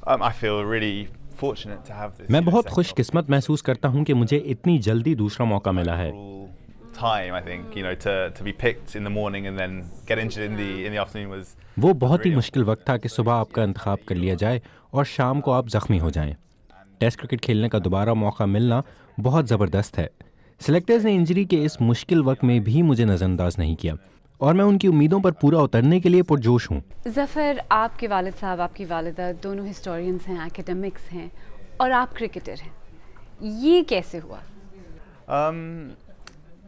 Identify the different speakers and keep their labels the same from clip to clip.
Speaker 1: I feel really fortunate to have this.
Speaker 2: میں بہت خوش قسمت محسوس کرتا ہوں کہ مجھے اتنی جلدی دوسرا موقع ملا ہے.
Speaker 1: Time, I think, to be picked in the morning and then get injured in the afternoon was.
Speaker 2: وہ بہت ہی مشکل وقت تھا کہ صبح آپ کا انتخاب کر لیا جائے اور شام کو آپ زخمی ہو جائیں. ٹیسٹ کرکٹ کھیلنے کا دوبارہ موقع ملنا بہت زبردست ہے. سلیکٹرز نے انجری کے اس مشکل وقت میں بھی مجھے نظر انداز نہیں کیا اور میں ان کی امیدوں پر پورا اترنے کے لیے پرجوش ہوں.
Speaker 3: ظفر، آپ کے والد صاحب، آپ کی والدہ دونوں ہسٹورینز ہیں، ایکیڈمکس ہیں، اور آپ کرکٹر ہیں. یہ کیسے ہوا؟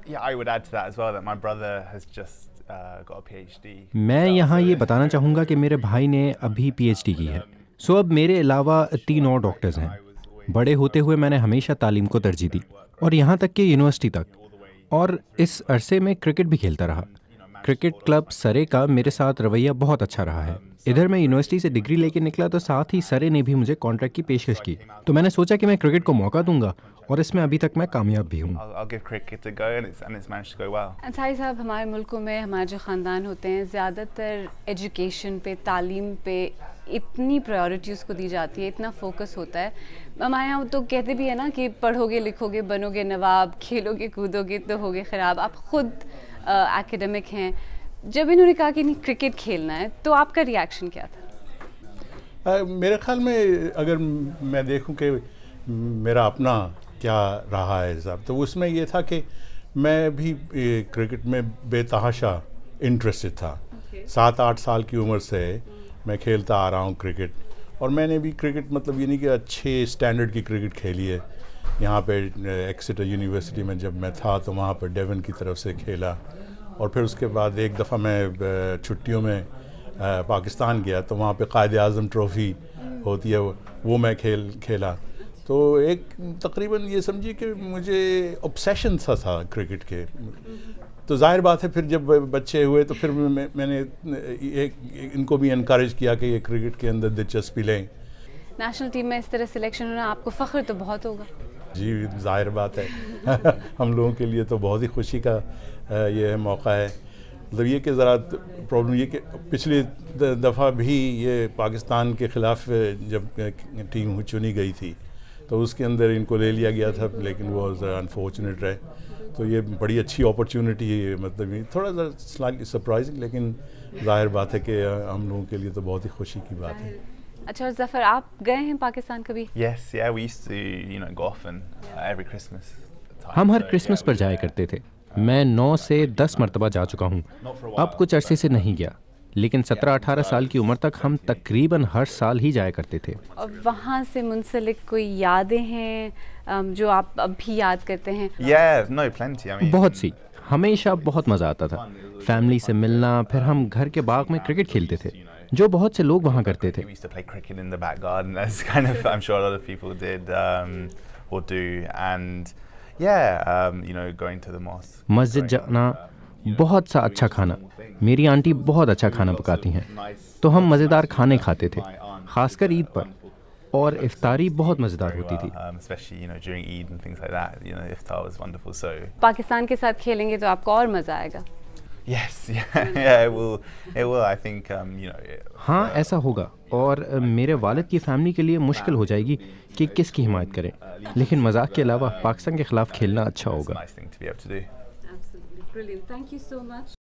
Speaker 1: Yeah, I would add to that as well that my brother has just got a PhD.
Speaker 2: میں یہاں یہ بتانا چاہوں گا کہ میرے بھائی نے ابھی پی ایچ ڈی کی ہے. سو اب میرے علاوہ 3 اور ڈاکٹرز ہیں. بڑے ہوتے ہوئے میں نے ہمیشہ تعلیم کو ترجیح دی اور یہاں تک کہ یونیورسٹی تک، اور اس عرصے میں کرکٹ بھی کھیلتا رہا. کرکٹ کلب سرے کا میرے ساتھ رویہ بہت اچھا رہا ہے. ادھر میں یونیورسٹی سے ڈگری لے کے نکلا تو ساتھ ہی سرے نے بھی مجھے کانٹریکٹ کی پیشکش کی. تو میں نے سوچا کہ میں کرکٹ کو موقع دوں گا اور اس میں ابھی تک میں کامیاب بھی ہوں.
Speaker 3: انصاری صاحب، ہمارے ملکوں میں ہمارے جو خاندان ہوتے ہیں زیادہ تر ایجوکیشن پہ، تعلیم پہ اتنی پرائیورٹی اس کو دی جاتی ہے، اتنا فوکس ہوتا ہے. ہمارے یہاں تو کہتے بھی ہیں نا کہ پڑھو گے لکھو گے بنو گے نواب، کھیلو گے کودو گے تو ہوگے خراب. آپ خود ایکیڈمک ہیں. جب انہوں نے کہا کہ نہیں کرکٹ کھیلنا ہے تو آپ کا ریئیکشن کیا تھا؟
Speaker 4: میرے خیال میں اگر میں دیکھوں کہ میرا اپنا کیا رہا ہے حساب، تو اس میں یہ تھا کہ میں بھی کرکٹ میں بے تحاشا انٹرسٹڈ تھا. 7-8 سال کی عمر سے میں کھیلتا آ رہا ہوں کرکٹ، اور میں نے بھی کرکٹ مطلب یہ نہیں کہ اچھے اسٹینڈرڈ کی کرکٹ کھیلی ہے. یہاں پہ ایکسیٹر یونیورسٹی میں جب میں تھا تو وہاں پہ ڈیون کی طرف سے کھیلا، اور پھر اس کے بعد ایک دفعہ میں چھٹیوں میں پاکستان گیا تو وہاں پہ قائد اعظم ٹرافی ہوتی ہے، وہ میں کھیلا. تو ایک تقریباً یہ سمجھیے کہ مجھے obsession سا تھا کرکٹ کے. تو ظاہر بات ہے پھر جب بچے ہوئے تو پھر میں نے ان کو بھی انکریج کیا کہ یہ کرکٹ کے اندر دلچسپی لیں.
Speaker 3: نیشنل ٹیم میں اس طرح سلیکشن ہونا آپ کو فخر تو بہت ہوگا.
Speaker 4: جی ظاہر بات ہے ہم لوگوں کے لیے تو بہت ہی خوشی کا یہ موقع ہے. مطلب یہ کہ ذرا پرابلم یہ کہ پچھلی دفعہ بھی یہ پاکستان کے خلاف جب ٹیم چنی گئی تھی تو اس کے اندر ان کو لے لیا گیا تھا، لیکن وہ ذرا انفارچونیٹ رہے. تو یہ بڑی اچھی اپرچونٹی ہے، مطلب یہ تھوڑا سا سلائٹلی سرپرائزنگ، لیکن ظاہر بات ہے کہ ہم لوگوں کے لیے تو بہت ہی خوشی کی بات ہے.
Speaker 3: اچھا، اور ظفر آپ گئے ہیں پاکستان کبھی؟
Speaker 1: Yes, yeah, we used to go often every Christmas.
Speaker 2: ہم ہر کرسمس پر جایا کرتے تھے. میں 9 سے 10 مرتبہ جا چکا ہوں. اب کچھ عرصے سے نہیں گیا، لیکن 17-18 سال کی عمر تک ہم تقریباً ہر سال ہی جایا کرتے تھے.
Speaker 3: اور وہاں سے منسلک کوئی یادیں ہیں جو آپ اب بھی یاد کرتے ہیں؟
Speaker 1: Yeah, no, plenty. I mean,
Speaker 2: بہت سی. ہمیشہ بہت مزہ آتا تھا فیملی سے ملنا. پھر ہم گھر کے باغ میں کرکٹ کھیلتے تھے جو بہت سے لوگ وہاں کرتے تھے.
Speaker 1: we used to play cricket in the back garden, as kind of I'm sure a lot of people did or do. And yeah, going to the mosque.
Speaker 2: مسجد جانا، بہت سا اچھا کھانا. میری آنٹی بہت اچھا کھانا پکاتی ہیں تو ہم مزیدار کھانے کھاتے تھے، خاص کر عید پر. اور افطاری بہت مزیدار ہوتی تھی.
Speaker 1: Especially during Eid and things like that. Iftar was wonderful. So
Speaker 3: Pakistan کے ساتھ کھیلیں گے تو آپ کو اور مزہ آئے گا.
Speaker 1: yes, yeah, it will. I think
Speaker 2: ہاں ایسا ہوگا. اور میرے والد کی فیملی کے لیے مشکل ہو جائے گی کہ کس کی حمایت کریں، لیکن مذاق کے علاوہ پاکستان کے خلاف کھیلنا اچھا ہوگا.
Speaker 1: nice thing to be able to do.
Speaker 3: Absolutely brilliant. Thank you so much.